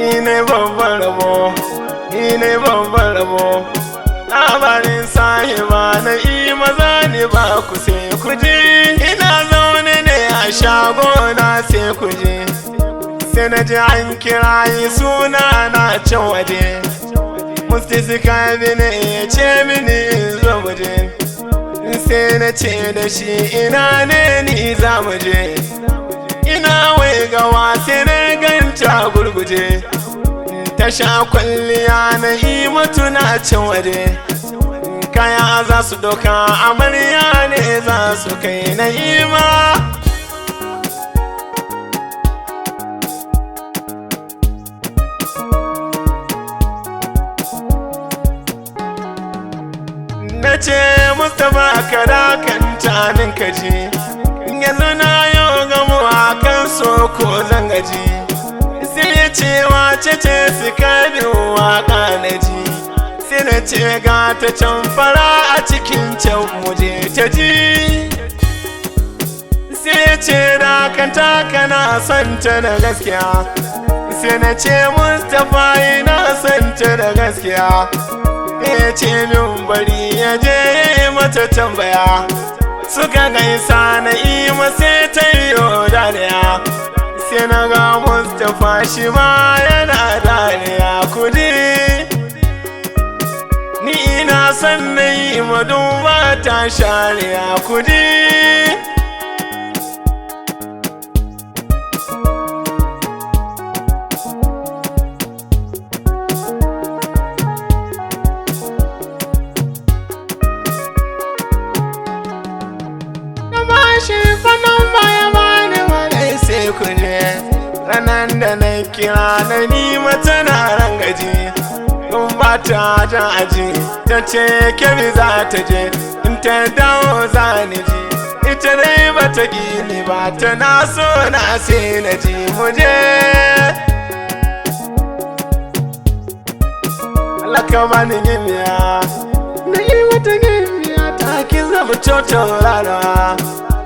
Ine babban rabo, ine babban rabo. Labarin sahiba na maza ne ba ku sai ku ji. Ina zaune ne a shagona sai ku ji. Sai na ji an kirayi suna na can waje. Musti suka bi ne ya ce mini zo mu je. Sai na ce da shi ina ne ni za mu je. Ina wai gawa sai na ganta gurguje. Ta sha kwalliya na matuna can waje. Kaya za su doka amarya ne za su kai na ima. Na ce Mustapha ka dakanta min kaji. Yanzu na yau gamuwa kan so ko zan gaji. Sai ya ce wace ce suka bi waka na ji. Sai na ce ga ta can fara a cikin can muje ta ji. Sai ya ce dakanta kana son ta da gaskiya. Sai na ce Mustapha ina son ta da gaskiya. Ya ce min bari ya je mata tambaya. Suka gaisa na sai ta yi dariya. Sai na ga Mustapha shi ma yana dariya kudi. Ni ina son na yi duba ta shariya kudi. Shi fannin baya bani wani sai kuje. Ranar da na kira na nima tana rangaji. Kun ba ta jan aji. Ta ce kemi za ta je. In ta dawo za ni ji. Ita dai ba ta gini ba ta na so na sai na ji muje. Allah ka bani gimiya. Na yi wata gimiya ta ki zama cocin rana.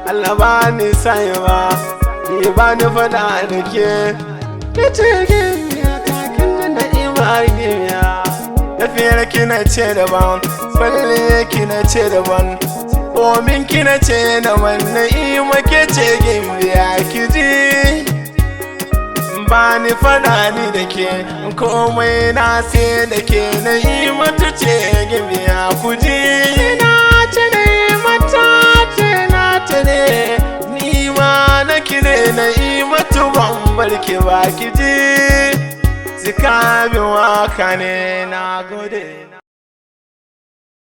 Allah ba ni sayewa, ni ba ni fada da ke. Ke ce gimiya takin da na ima gimiya. Tafiyar kina ce daban, falle kina ce daban. Komin kina ce na wannan ima ke ce gimiya ki ji. Ba ni fada ni da ke, komai na sai da ke na ima ta ce gimiya ku ji. Ina ce ne mata ce na ta ne, ni ma na kire na matu ban barke ba ki ji. Zika bin waka ne na gode.